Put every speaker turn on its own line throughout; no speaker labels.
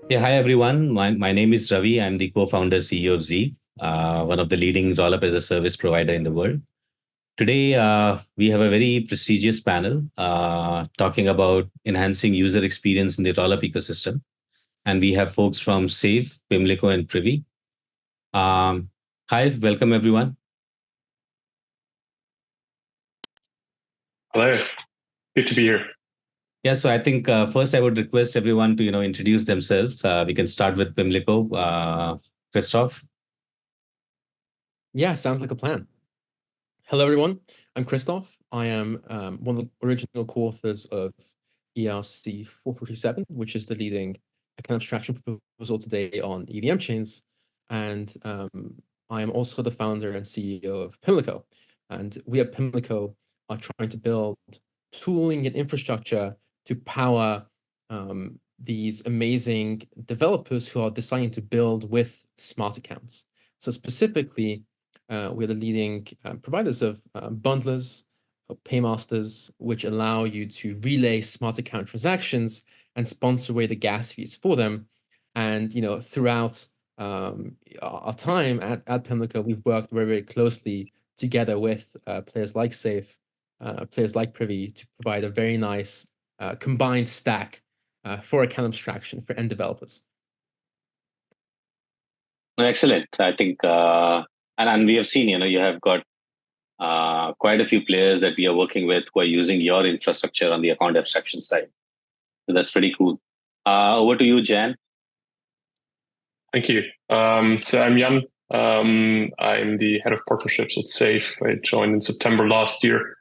Yeah, hi everyone. My name is Ravi. I'm the co-founder CEO of Zeeve, one of the leading rollup as a service provider in the world. Today, we have a very prestigious panel talking about enhancing user experience in the rollup ecosystem. And we have folks from Safe, Pimlico, and Privy. Um, Hi, welcome everyone.
Hello, good to be here.
Yeah, so I think first I would request everyone to introduce themselves. We can start with Pimlico, Kristof.
Yeah, sounds like a plan. Hello, everyone. I'm Kristof. I am one of the original co-authors of ERC 437, which is the leading account abstraction proposal today on EVM chains. And I am also the founder and CEO of Pimlico. And we at Pimlico are trying to build tooling and infrastructure to power these amazing developers who are deciding to build with smart accounts. So specifically, we're the leading providers of bundlers, paymasters, which allow you to relay smart account transactions and sponsor away the gas fees for them. And throughout our time at Pimlico, we've worked very, very closely together with players like Safe, players like Privy to provide a very nice combined stack for account abstraction for end developers.
Excellent. I think, and we have seen, you have got quite a few players that we are working with who are using your infrastructure on the account abstraction side. So that's pretty cool. Over to you, Jan.
Thank you. So I'm Jan. I'm the head of partnerships at Safe. I joined in September last year.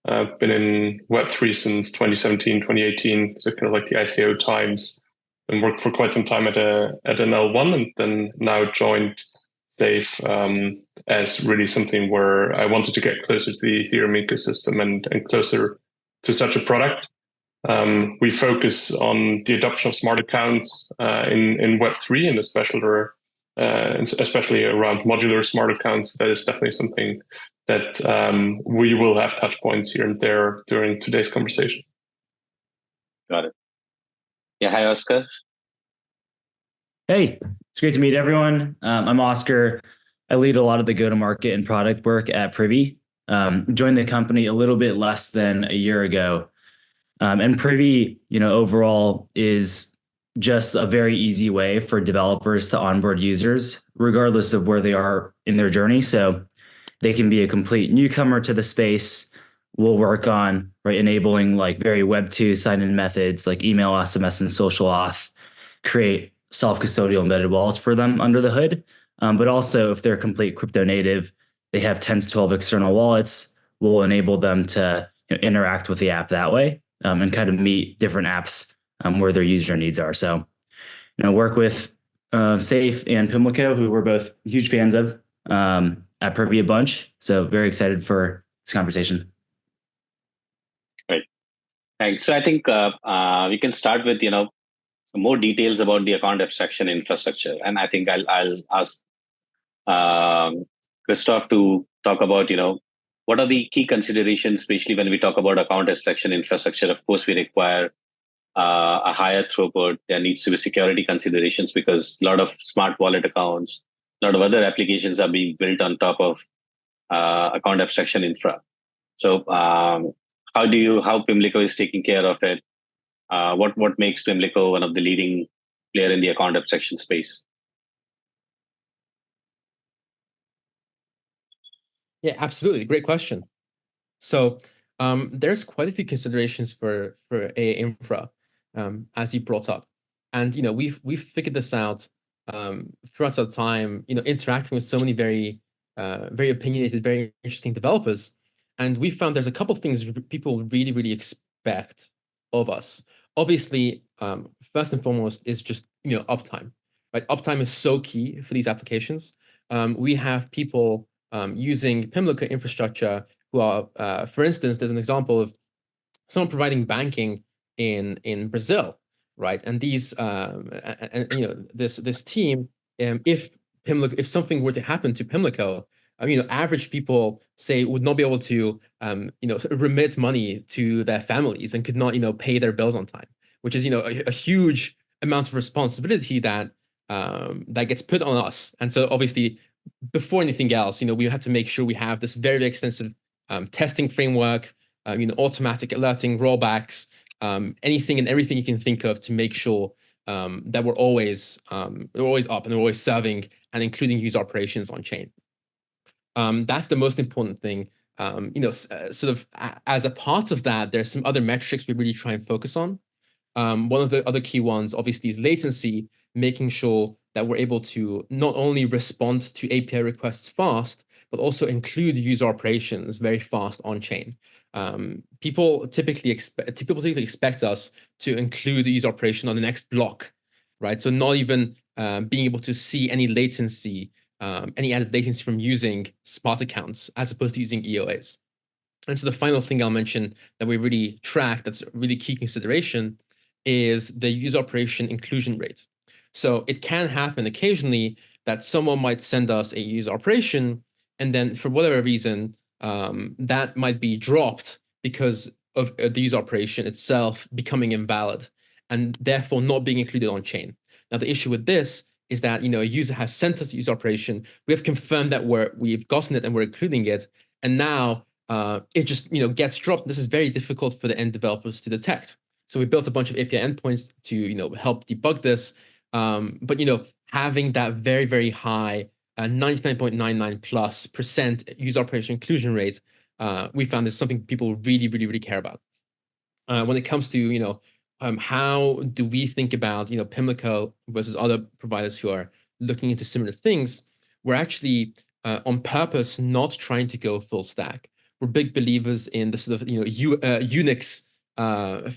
I've been in Web3 since 2017, 2018, so kind of like the ICO times, and worked for quite some time at an L1, and then now joined Safe as really something where I wanted to get closer to the Ethereum ecosystem and closer to such a product. We focus on the adoption of smart accounts in Web3, and especially around modular smart accounts. That is definitely something that we will have touch points here and there during today's conversation.
Got it. Yeah, hi, Osker.
Hey, it's great to meet everyone. I'm Osker. I lead a lot of the go-to-market and product work at Privy. Joined the company a little bit less than a year ago. And Privy, overall is just a very easy way for developers to onboard users, regardless of where they are in their journey. So they can be a complete newcomer to the space. We'll work on enabling like very Web 2 sign-in methods like email, SMS, and social auth, create self-custodial embedded wallets for them under the hood. But also if they're complete crypto native, they have 10 to 12 external wallets, we'll enable them to interact with the app that way. And kind of meet different apps where their user needs are. So, work with Safe and Pimlico, who we're both huge fans of at Privy a bunch. So very excited for this conversation.
Right. Thanks. So I think we can start with more details about the account abstraction infrastructure, and I think I'll ask Kristof to talk about what are the key considerations, especially when we talk about account abstraction infrastructure. Of course, we require a higher throughput. There needs to be security considerations because a lot of smart wallet accounts, a lot of other applications are being built on top of account abstraction infra. So how Pimlico is taking care of it? What makes Pimlico one of the leading player in the account abstraction space?
Yeah, absolutely. Great question. So there's quite a few considerations for AA infra, as you brought up, and we've figured this out throughout our time, interacting with so many very opinionated, very interesting developers, and we found there's a couple of things people really, really expect of us. Obviously, first and foremost is just uptime, right? Uptime is so key for these applications. We have people using Pimlico infrastructure who are, for instance, there's an example of someone providing banking in Brazil, right? And these this team, if something were to happen to Pimlico, average people say would not be able to remit money to their families and could not pay their bills on time, which is a huge amount of responsibility that that gets put on us. And so obviously, before anything else, we have to make sure we have this very, very extensive testing framework, automatic alerting, rollbacks, anything and everything you can think of to make sure that we're always up and we're always serving and including user operations on chain. That's the most important thing. Sort of as a part of that, there's some other metrics we really try and focus on. One of the other key ones, obviously, is latency, making sure that we're able to not only respond to API requests fast, but also include user operations very fast on chain. People typically expect us to include the user operation on the next block, right? So not even being able to see any latency, any added latency from using smart accounts as opposed to using EOAs. And so the final thing I'll mention that we really track, that's a really key consideration, is the user operation inclusion rate. So it can happen occasionally that someone might send us a user operation, and then for whatever reason, that might be dropped because of the user operation itself becoming invalid and therefore not being included on chain. Now, the issue with this is that a user has sent us a user operation, we have confirmed that we've gotten it and we're including it, and now it just gets dropped. This is very difficult for the end developers to detect. So we built a bunch of API endpoints to help debug this. But having that very, very high 99.99+% user operation inclusion rate, we found is something people really, really, really care about. When it comes to how do we think about Pimlico versus other providers who are looking into similar things, we're actually on purpose not trying to go full stack. We're big believers in the sort of Unix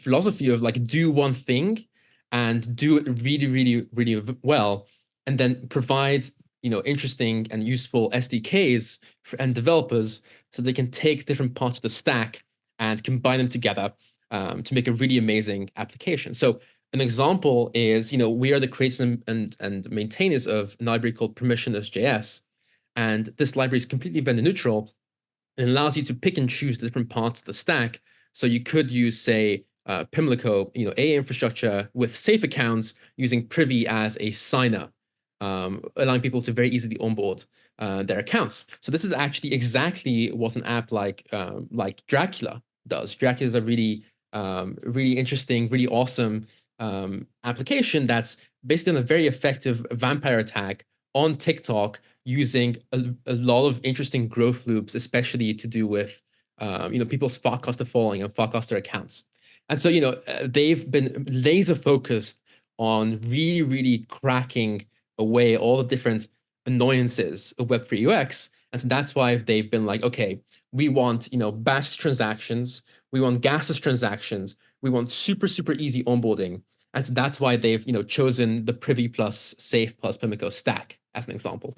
philosophy of like do one thing and do it really, really, really well, and then provide interesting and useful SDKs and developers so they can take different parts of the stack and combine them together to make a really amazing application. So an example is we are the creators and maintainers of a library called permissionless.js, and this library is completely vendor neutral and allows you to pick and choose the different parts of the stack. So you could use, say, Pimlico, AA infrastructure with safe accounts using Privy as a signer, allowing people to very easily onboard their accounts. So this is actually exactly what an app like Dracula does. Dracula is a really, really interesting, really awesome application that's based on a very effective vampire attack on TikTok using a lot of interesting growth loops, especially to do with people's Farcaster following and Farcaster accounts. And so they've been laser focused on really, really cracking away all the different annoyances of Web3 UX. And so that's why they've been like, okay, we want batch transactions, we want gasless transactions, we want super, super easy onboarding. And so that's why they've chosen the Privy plus Safe plus Pimlico stack as an example.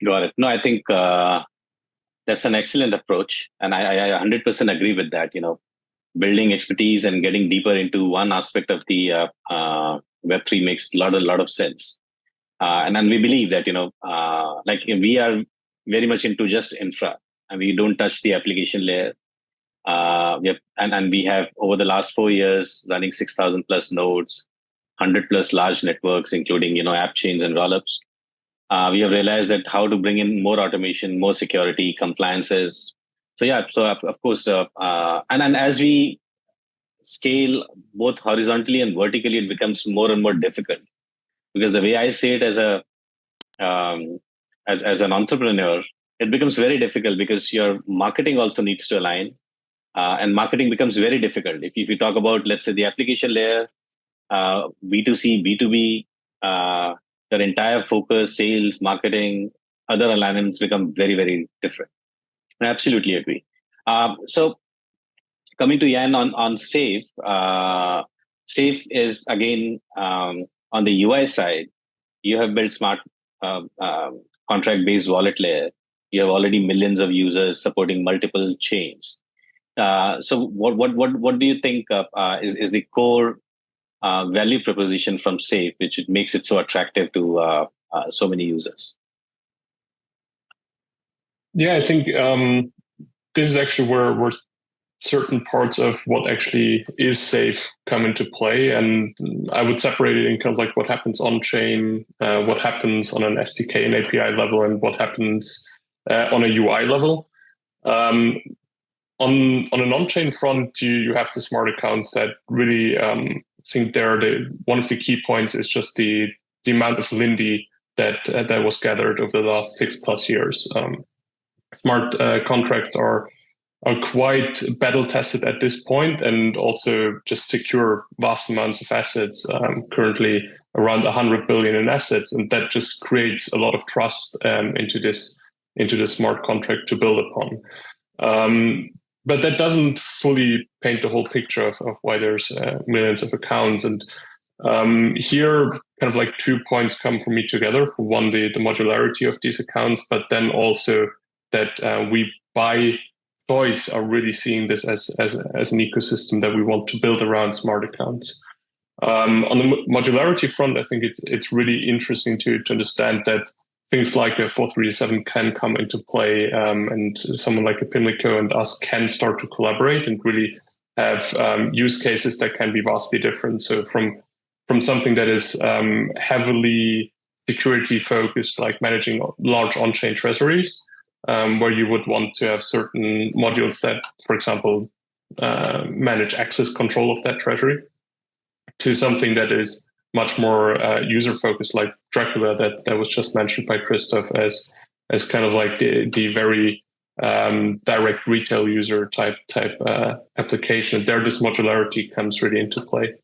Got it. No, I think that's an excellent approach. And I 100% agree with that. Building expertise and getting deeper into one aspect of the Web3 makes a lot of sense. And we believe that, like we are very much into just infra and we don't touch the application layer. We have over the last 4 years running 6,000 plus nodes, 100 plus large networks, including, app chains and rollups. We have realized that how to bring in more automation, more security, compliances. So of course, and as we scale both horizontally and vertically, it becomes more and more difficult. Because the way I say it as an entrepreneur, it becomes very difficult because your marketing also needs to align, and marketing becomes very difficult. If you talk about, let's say, the application layer, B2C, B2B, their entire focus, sales, marketing, other alignments become very, very different. I absolutely agree. So coming to Jan on Safe, Safe is again on the UI side. You have built smart contract-based wallet layer. You have already millions of users supporting multiple chains. So what do you think is the core value proposition from Safe, which makes it so attractive to so many users?
Yeah, I think this is actually where certain parts of what actually is safe come into play. And I would separate it in kind of like what happens on chain, what happens on an SDK and API level, and what happens on a UI level. On an on-chain front, you have the smart accounts that really think one of the key points is just the amount of Lindy that was gathered over the last 6+ years. Smart contracts are quite battle tested at this point, and also just secure vast amounts of assets. Currently around 100 billion in assets, and that just creates a lot of trust into this smart contract to build upon. But that doesn't fully paint the whole picture of why there's millions of accounts. And here, kind of like 2 points come for me together. For one, the modularity of these accounts, but then also that we, by choice, are really seeing this as an ecosystem that we want to build around smart accounts. On the modularity front, I think it's really interesting to understand that things like a 437 can come into play, and someone like a Pimlico and us can start to collaborate and really have use cases that can be vastly different. So from something that is heavily security focused, like managing large on-chain treasuries, where you would want to have certain modules that, for example, manage access control of that treasury, to something that is much more user-focused, like Dracula, that was just mentioned by Kristof as kind of like the very direct retail user type application. There, this modularity comes really into play.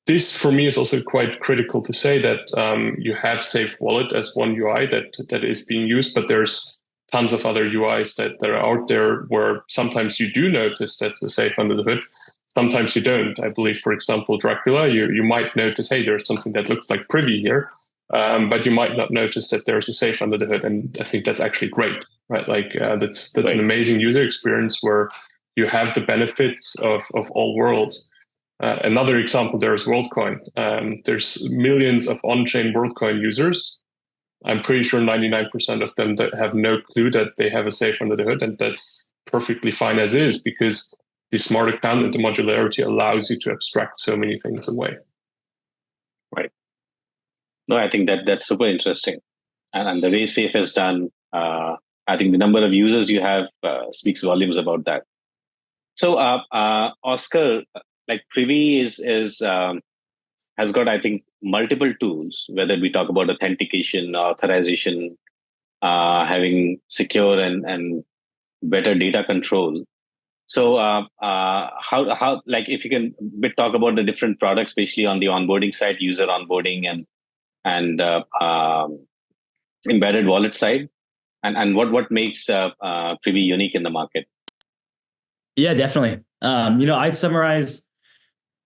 This, for me, is also quite critical to say that you have Safe Wallet as one UI that is being used, but there's tons of other UIs that are out there where sometimes you do notice that the Safe under the hood. Sometimes you don't. I believe, for example, Dracula, you might notice, hey, there's something that looks like Privy here, but you might not notice that there's a Safe under the hood. And I think that's actually great, right? Like that's right. An amazing user experience where you have the benefits of all worlds. Another example there is WorldCoin. There's millions of on-chain WorldCoin users. I'm pretty sure 99% of them that have no clue that they have a Safe under the hood, and that's perfectly fine as is, because the smart account and the modularity allows you to abstract so many things away.
Right. No, I think that's super interesting. And the way Safe is done, I think the number of users you have speaks volumes about that. So, Osker, like Privy has got, I think, multiple tools, whether we talk about authentication, authorization, having secure and better data control. So how like if you can talk about the different products, especially on the onboarding side, user onboarding and embedded wallet side, and what makes Privy unique in the market?
Yeah, definitely. I'd summarize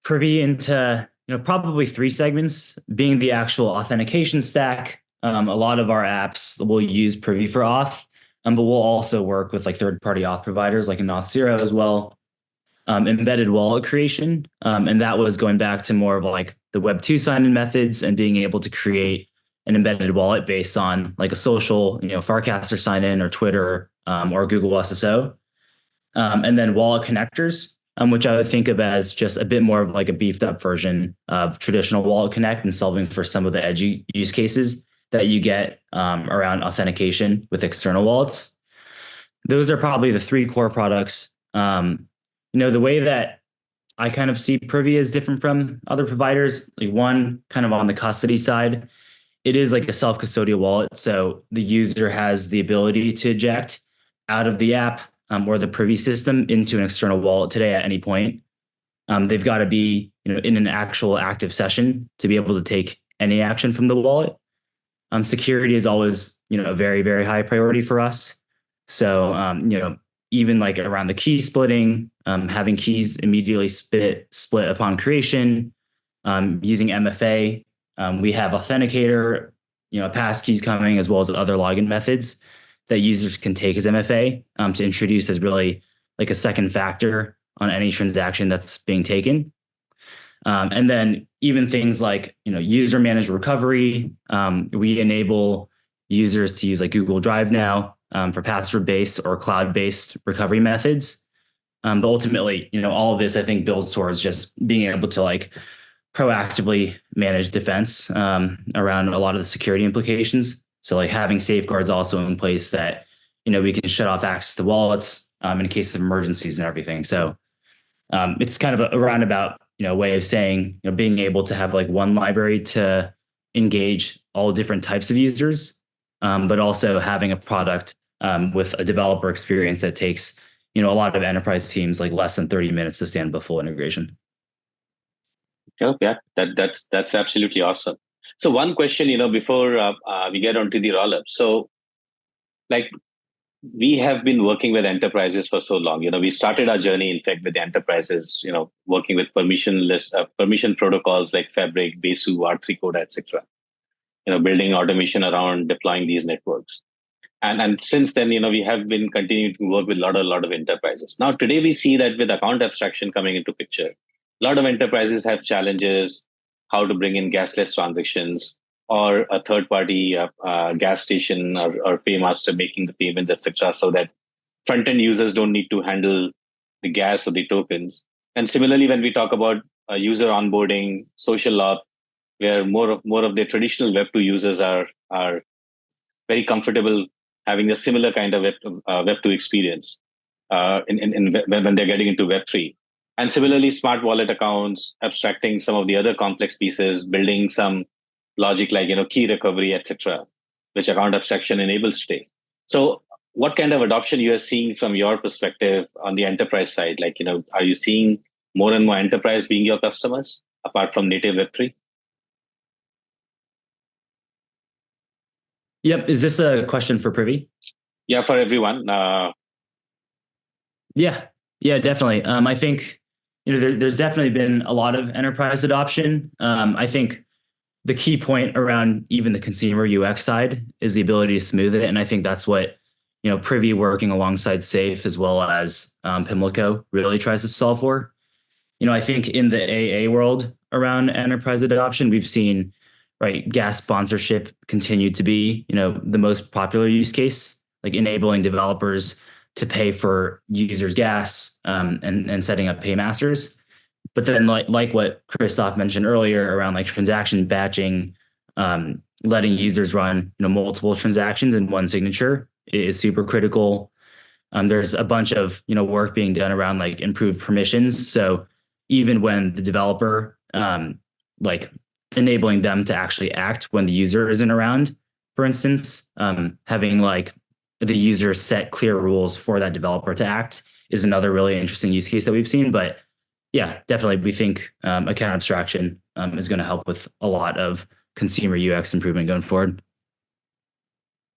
Privy into probably 3 segments, being the actual authentication stack. A lot of our apps will use Privy for auth. But we'll also work with like third-party auth providers like Auth0 as well. Embedded wallet creation, and that was going back to more of like the Web 2 sign-in methods and being able to create an embedded wallet based on like a social, Farcaster sign-in or Twitter or Google SSO. And then wallet connectors, which I would think of as just a bit more of like a beefed up version of traditional Wallet Connect and solving for some of the edgy use cases that you get around authentication with external wallets. Those are probably the 3 core products. The way that I kind of see Privy is different from other providers. Like one, kind of on the custody side, it is like a self-custodial wallet. So the user has the ability to eject out of the app or the Privy system into an external wallet today at any point. They've got to be in an actual active session to be able to take any action from the wallet. Security is always, a very, very high priority for us. So, even like around the key splitting, having keys immediately split upon creation, using MFA. We have Authenticator, passkeys coming, as well as other login methods that users can take as MFA to introduce as really like a second factor on any transaction that's being taken. And then even things like, user managed recovery. We enable users to use like Google Drive now for password-based or cloud-based recovery methods. But ultimately, all of this I think builds towards just being able to like proactively manage defense around a lot of the security implications. So like having safeguards also in place that we can shut off access to wallets in case of emergencies and everything. So it's kind of a roundabout way of saying being able to have like one library to engage all different types of users, but also having a product with a developer experience that takes a lot of enterprise teams like less than 30 minutes to stand up full integration.
Yeah, that's absolutely awesome. So one question, before we get onto the rollup. So, like, we have been working with enterprises for so long. We started our journey, in fact, with the enterprises. Working with permission protocols like Fabric, Besu, R3 Coda, etc. Building automation around deploying these networks. And since then, we have been continuing to work with a lot of enterprises. Now, today we see that with account abstraction coming into picture, a lot of enterprises have challenges how to bring in gasless transactions or a third-party gas station or paymaster making the payments, etc., so that front-end users don't need to handle the gas or the tokens. And similarly, when we talk about user onboarding, social op, where more of the traditional Web2 users are very comfortable having a similar kind of Web2 experience when they're getting into Web3. And similarly, smart wallet accounts, abstracting some of the other complex pieces, building some logic like key recovery, etc., which account abstraction enables today. So what kind of adoption you are seeing from your perspective on the enterprise side? Like, are you seeing more and more enterprise being your customers apart from native Web3?
Yep. Is this a question for Privy?
Yeah, for everyone.
Yeah, definitely. I think there's definitely been a lot of enterprise adoption. I think the key point around even the consumer UX side is the ability to smooth it, and I think that's what Privy working alongside Safe as well as Pimlico really tries to solve for. I think in the AA world around enterprise adoption, we've seen gas sponsorship continue to be the most popular use case, like enabling developers to pay for users' gas and setting up paymasters. But then like what Kristof mentioned earlier around like transaction batching, letting users run multiple transactions in one signature is super critical. There's a bunch of work being done around like improved permissions. So even when the developer like enabling them to actually act when the user isn't around, for instance, having like the user set clear rules for that developer to act is another really interesting use case that we've seen. But yeah, definitely we think account abstraction is going to help with a lot of consumer UX improvement going forward.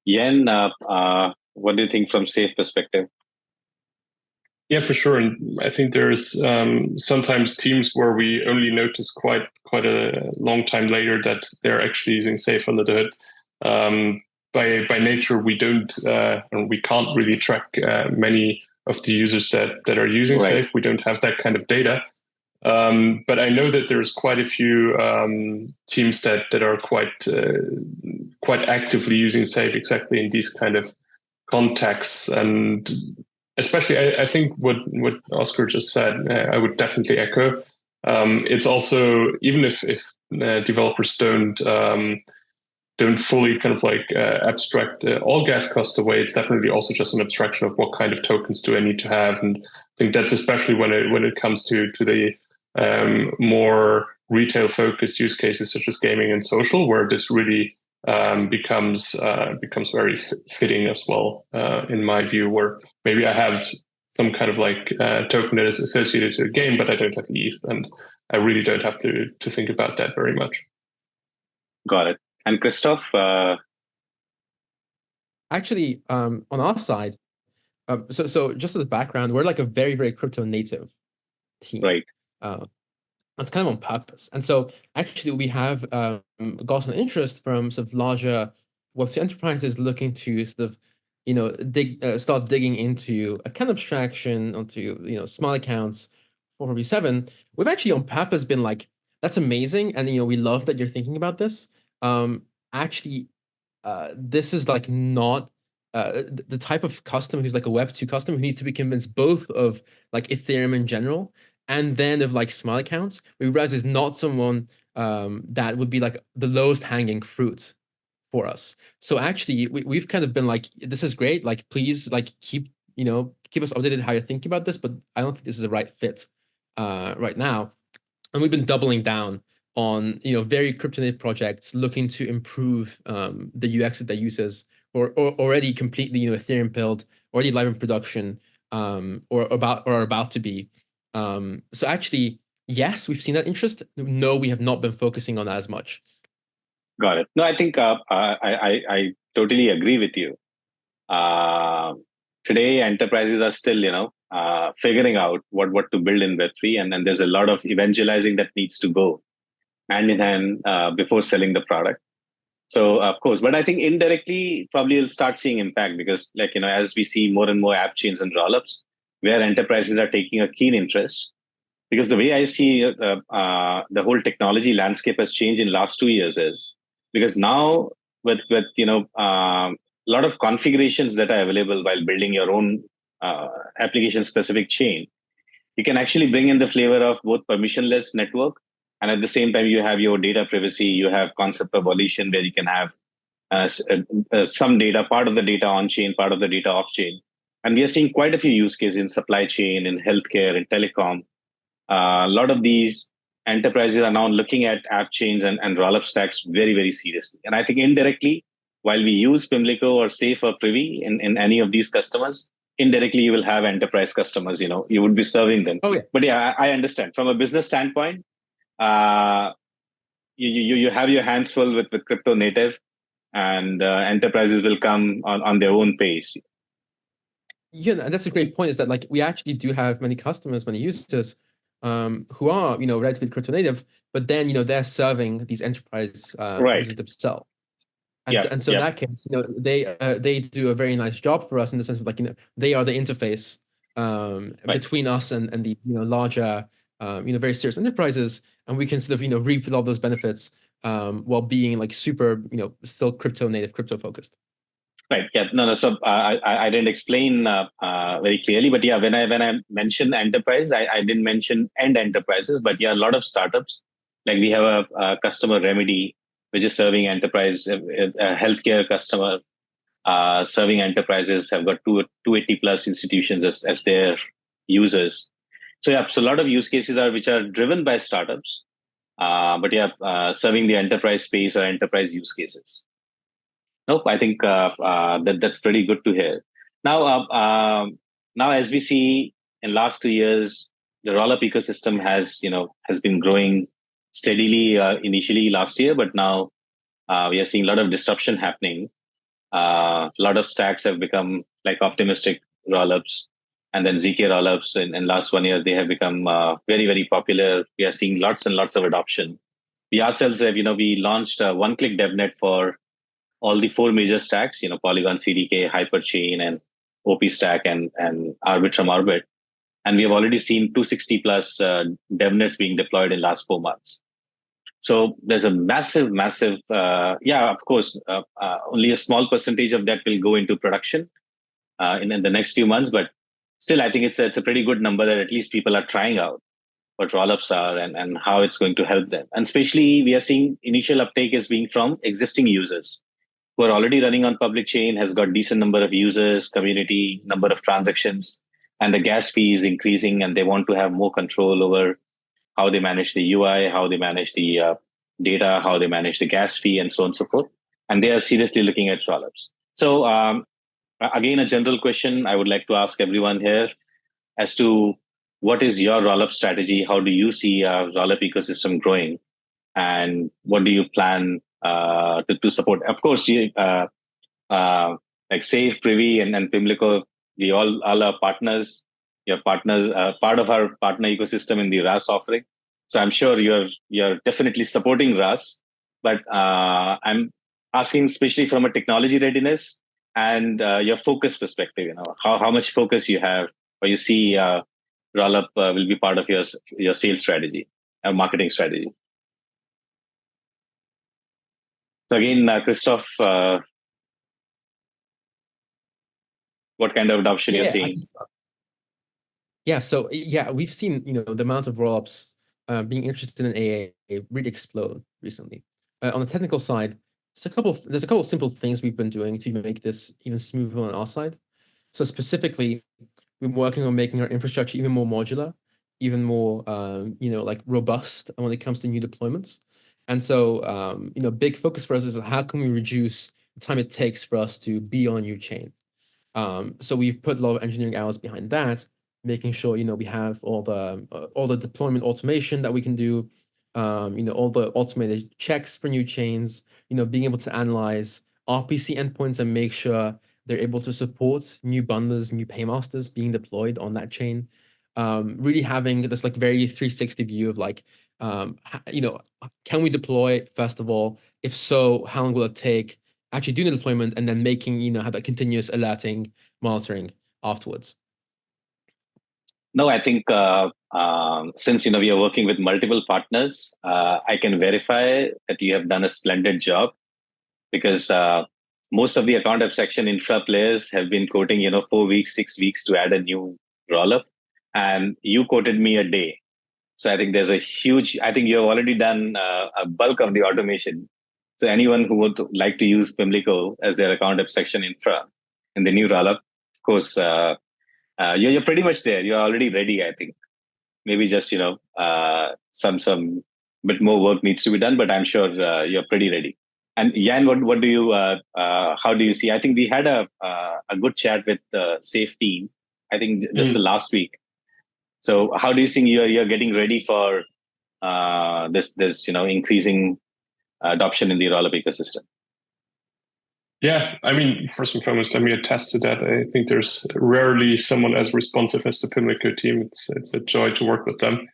Yen, what do you think from Safe perspective?
Yeah, for sure. And I think there's sometimes teams where we only notice quite a long time later that they're actually using Safe under the hood. By nature, we don't and we can't really track many of the users that are using Safe. We don't have that kind of data. But I know that there's quite a few teams that are quite actively using Safe exactly in these kind of contexts. And especially, I think what Osker just said, I would definitely echo. It's also, even if developers don't fully kind of like abstract all gas costs away, it's definitely also just an abstraction of what kind of tokens do I need to have. And I think that's especially when it comes to the more retail focused use cases such as gaming and social, where this really becomes very fitting as well, in my view, where maybe I have some kind of like token that is associated to a game, but I don't have ETH, and I really don't have to think about that very much.
Got it. And Kristof?
Actually, on our side, so just as a background, we're like a very, very crypto native team.
Right.
That's kind of on purpose. And so actually we have gotten interest from sort of larger Web2 enterprises looking to sort of, start digging into account abstraction, onto, smart accounts, 447. We've actually on purpose been like, that's amazing. And, we love that you're thinking about this. Actually, this is like not the type of customer who's like a Web 2 customer who needs to be convinced both of like Ethereum in general and then of like smart accounts, we realize is not someone that would be like the lowest hanging fruit for us. So actually, we've kind of been like, this is great. Like, please, like, keep us updated how you're thinking about this. But I don't think this is the right fit right now. And we've been doubling down on very crypto native projects looking to improve the UX that their users or already completely Ethereum build, already live in production, or about to be. So actually, yes, we've seen that interest. No, we have not been focusing on that as much.
Got it. No, I think I totally agree with you. Today, enterprises are still, figuring out what to build in Web3, and then there's a lot of evangelizing that needs to go hand in hand before selling the product. So, of course, but I think indirectly, probably you'll start seeing impact because, as we see more and more app chains and rollups, where enterprises are taking a keen interest. Because the way I see the whole technology landscape has changed in the last 2 years is because now with a lot of configurations that are available while building your own application specific chain, you can actually bring in the flavor of both permissionless network, and at the same time you have your data privacy, you have concept of volition where you can have some data, part of the data on chain, part of the data off chain. And we are seeing quite a few use cases in supply chain, in healthcare, in telecom. A lot of these enterprises are now looking at app chains and rollup stacks very, very seriously. And I think indirectly, while we use Pimlico or Safe or Privy in any of these customers, indirectly you will have enterprise customers, you would be serving them.
Oh, yeah.
But yeah, I understand. From a business standpoint, you have your hands full with crypto native, and enterprises will come on their own pace.
Yeah, that's a great point, is that like we actually do have many customers, many users who are, relatively crypto native, but then, they're serving these enterprise
Right.
users themselves.
And
so in that case, they do a very nice job for us in the sense of like, they are the interface between us and the, larger, very serious enterprises, and we can sort of, reap all those benefits while being like super, still crypto native, crypto focused.
Right. Yeah. No. So I didn't explain very clearly, but yeah, when I mentioned enterprise, I didn't mention end enterprises, but yeah, a lot of startups. Like we have a customer Remedy, which is serving enterprise, a healthcare customer serving enterprises, have got 280 plus institutions as their users. So yeah, so a lot of use cases which are driven by startups, but yeah, serving the enterprise space or enterprise use cases. Nope, I think that's pretty good to hear. Now, as we see in last 2 years, the Rollup ecosystem has been growing steadily. Initially last year, but now we are seeing a lot of disruption happening. A lot of stacks have become like optimistic rollups, and then ZK rollups. In last 1 year, they have become very, very popular. We are seeing lots and lots of adoption. We ourselves have, we launched a one-click DevNet for all the 4 major stacks, Polygon, CDK, Hyperchain, and OP Stack, and Arbitrum Orbit. And we have already seen 260 plus DevNets being deployed in last 4 months. So there's a massive, of course, only a small percentage of that will go into production in the next few months. But still, I think it's a pretty good number that at least people are trying out what rollups are and how it's going to help them. And especially, we are seeing initial uptake is being from existing users who are already running on public chain, has got decent number of users, community, number of transactions, and the gas fee is increasing, and they want to have more control over how they manage the UI, how they manage the data, how they manage the gas fee, and so on and so forth. And they are seriously looking at rollups. So again, a general question I would like to ask everyone here as to what is your rollup strategy? How do you see a rollup ecosystem growing? And what do you plan to support? Of course, like Safe, Privy, and Pimlico, we all are partners. Your partners, part of our partner ecosystem in the RAS offering. So I'm sure you're definitely supporting RAS, but I'm asking especially from a technology readiness and your focus perspective. How much focus you have, or you see Rollup will be part of your sales strategy and marketing strategy. So again, Kristof, What kind of adoption you're
Yeah,
seeing?
so we've seen the amount of rollups being interested in AA really explode recently. On the technical side, there's a couple of simple things we've been doing to make this even smoother on our side. So specifically, we've been working on making our infrastructure even more modular, even more like robust when it comes to new deployments. And so big focus for us is how can we reduce the time it takes for us to be on a new chain. So we've put a lot of engineering hours behind that, making sure we have all the deployment automation that we can do, all the automated checks for new chains, being able to analyze RPC endpoints and make sure they're able to support new bundlers, new paymasters being deployed on that chain. Really having this like very 360 view of like, can we deploy first of all? If so, how long will it take? Actually doing the deployment and then making, have that continuous alerting, monitoring afterwards.
No, I think since we are working with multiple partners, I can verify that you have done a splendid job, because most of the account abstraction infra players have been quoting 4 weeks, 6 weeks to add a new rollup, and you quoted me a day. So I think there's a huge. I think you have already done a bulk of the automation. So anyone who would like to use Pimlico as their account abstraction infra in the new rollup, of course, you're pretty much there. You're already ready, I think. Maybe just some bit more work needs to be done, but I'm sure you're pretty ready. And Jan, what do you how do you see? I think we had a good chat with the Safe team, I think just the last week. So how do you think you're getting ready for this increasing adoption in the Rollup ecosystem?
Yeah, I mean, first and foremost, let me attest to that. I think there's rarely someone as responsive as the Pimlico team. It's a joy to work with them.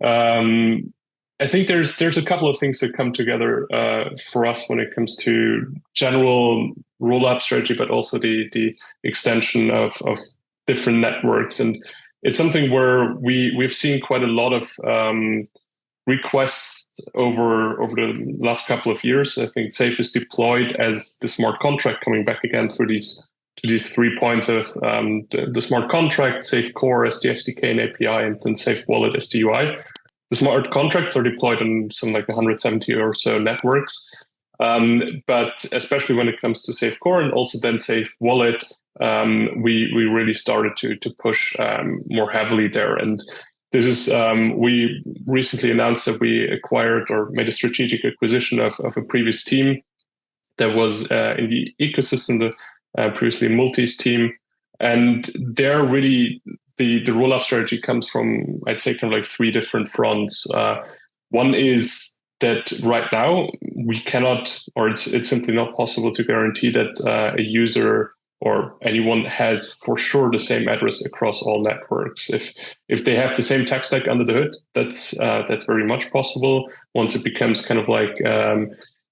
I think there's a couple of things that come together for us when it comes to general rollup strategy, but also the extension of different networks. And it's something where we've seen quite a lot of requests over the last couple of years. I think Safe is deployed as the smart contract, coming back again through these 3 points of the smart contract, Safe Core as the SDK and API, and then Safe Wallet as the UI. The smart contracts are deployed on some like 170 or so networks. But especially when it comes to Safe Core and also then Safe Wallet, we really started to push more heavily there. And this is, we recently announced that we acquired or made a strategic acquisition of a previous team that was in the ecosystem, the previously Multis team. And they're really, the rollup strategy comes from, I'd say, kind of like 3 different fronts. One is that right now we cannot, or it's simply not possible to guarantee that a user or anyone has for sure the same address across all networks. If they have the same tech stack under the hood, that's very much possible. Once it becomes kind of like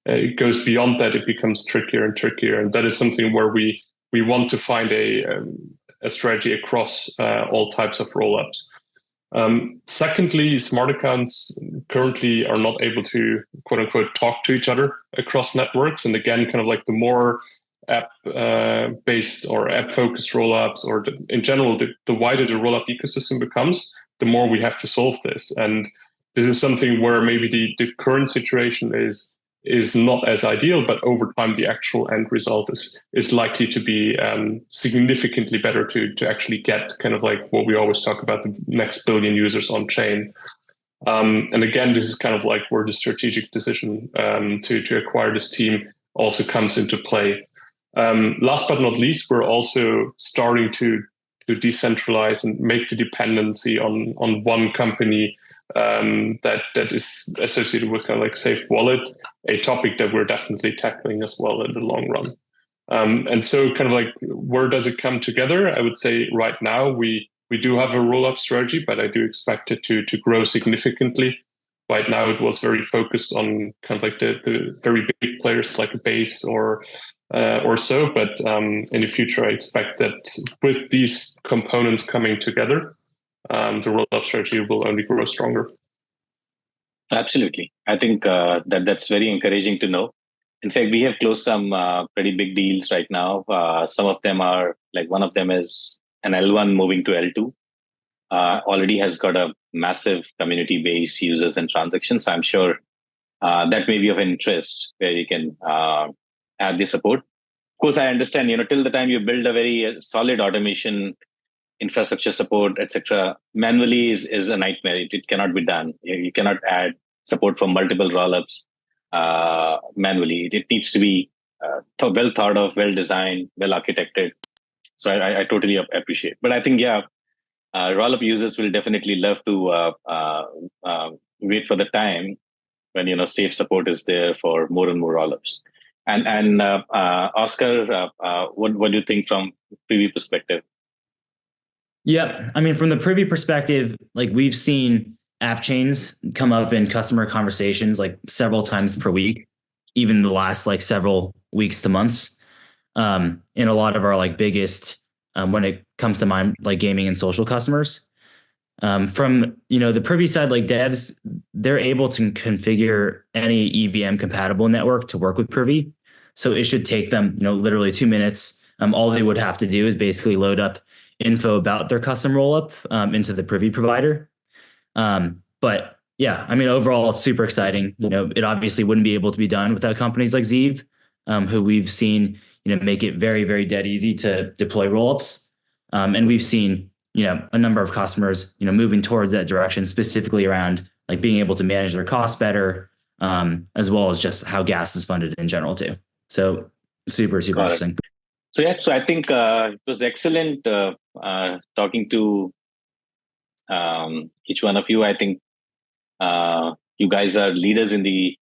it goes beyond that, it becomes trickier and trickier, and that is something where we want to find a strategy across all types of rollups. Secondly, smart accounts currently are not able to quote unquote talk to each other across networks, and again, kind of like the more app based or app focused rollups, or in general, the wider the rollup ecosystem becomes, the more we have to solve this. And this is something where maybe the current situation is not as ideal, but over time the actual end result is likely to be significantly better to actually get kind of like what we always talk about, the next billion users on chain. And again, this is kind of like where the strategic decision to acquire this team also comes into play. Last but not least, we're also starting to decentralize and make the dependency on one company that is associated with kind of like Safe Wallet, a topic that we're definitely tackling as well in the long run. And so kind of like, where does it come together? I would say right now we do have a rollup strategy, but I do expect it to grow significantly. Right now it was very focused on kind of like the very big players like Base or so, but in the future I expect that with these components coming together, the rollup strategy will only grow stronger.
Absolutely. I think that's very encouraging to know. In fact, we have closed some pretty big deals right now. Some of them are Like one of them is an L1 moving to L2. Already has got a massive community base, users and transactions. I'm sure that may be of interest where you can add the support. Of course, I understand, till the time you build a very solid automation infrastructure support, etc., manually is a nightmare. It cannot be done. You cannot add support for multiple rollups manually. It needs to be well thought of, well designed, well architected. So I totally appreciate. But I think, rollup users will definitely love to wait for the time when safe support is there for more and more rollups. And Osker, what do you think from Privy perspective?
Yeah, I mean, from the Privy perspective, like we've seen app chains come up in customer conversations like several times per week, even the last like several weeks to months. In a lot of our like biggest, when it comes to mind, like gaming and social customers. From the Privy side, like devs, they're able to configure any EVM compatible network to work with Privy. So it should take them, literally 2 minutes. All they would have to do is basically load up info about their custom rollup into the Privy provider. But yeah, I mean, overall, it's super exciting. It obviously wouldn't be able to be done without companies like Zeeve, who we've seen, make it very, very dead easy to deploy rollups. And we've seen, a number of customers, moving towards that direction, specifically around like being able to manage their costs better, as well as just how gas is funded in general too. So super, super interesting.
So I think it was excellent talking to each one of you. I think you guys are leaders in the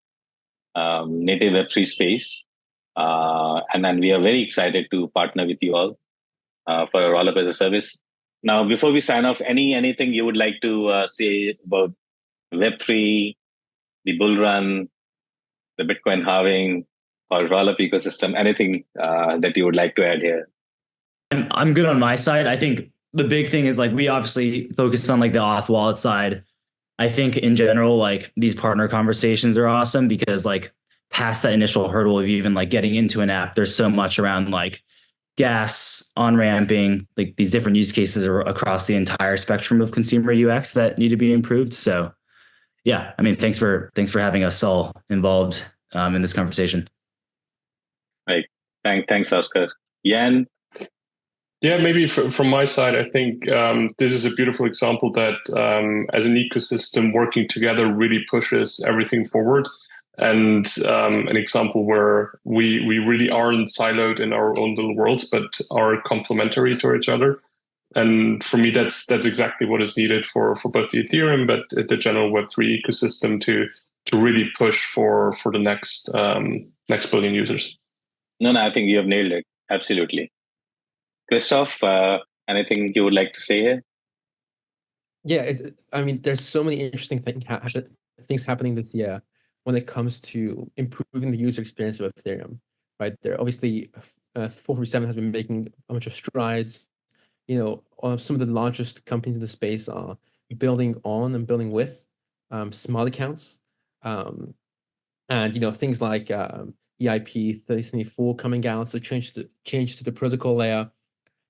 native Web3 space. And then we are very excited to partner with you all for a Rollup as a service. Now, before we sign off, anything you would like to say about Web3, the bull run, the Bitcoin halving, or Rollup ecosystem? Anything that you would like to add here?
I'm good on my side. I think the big thing is like we obviously focus on like the auth wallet side. I think in general, like these partner conversations are awesome because like past that initial hurdle of even like getting into an app, there's so much around like gas, on-ramping, like these different use cases are across the entire spectrum of consumer UX that need to be improved. So yeah, I mean, thanks for having us all involved in this conversation.
Right. Thanks, Osker. Yan?
Yeah, maybe from my side, I think this is a beautiful example that as an ecosystem working together really pushes everything forward. And an example where we really aren't siloed in our own little worlds, but are complementary to each other. And for me, that's exactly what is needed for both the Ethereum, but the general Web3 ecosystem to really push for the next billion users.
No, I think you have nailed it. Absolutely. Kristof, anything you would like to say here?
Yeah, I mean, there's so many interesting things happening this year when it comes to improving the user experience of Ethereum, right? There obviously 447 has been making a bunch of strides. Some of the largest companies in the space are building on and building with smart accounts, and things like EIP 3074 coming out, so change to the protocol layer.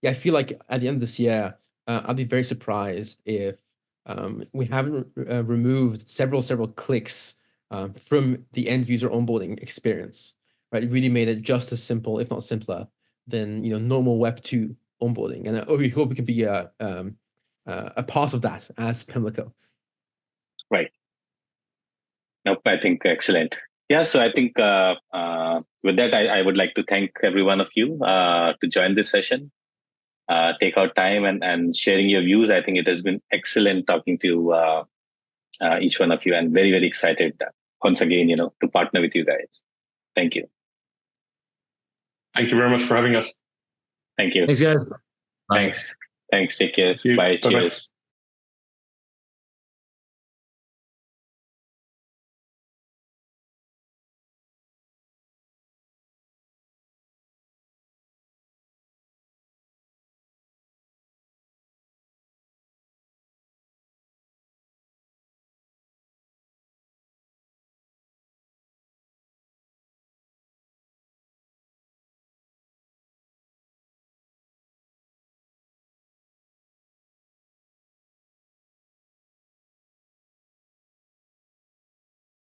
Yeah, I feel like at the end of this year, I'll be very surprised if we haven't removed several clicks from the end user onboarding experience, right? It really made it just as simple, if not simpler, than normal Web 2 onboarding. And we hope we can be a part of that as Pimlico.
Right. Nope, I think excellent. Yeah, so I think with that, I would like to thank every one of you to join this session. Take out time and sharing your views. I think it has been excellent talking to each one of you, and very, very excited once again, to partner with you guys. Thank you.
Thank you very much for having us.
Thank you.
Thanks, guys.
Thanks. Take care. Bye. Cheers.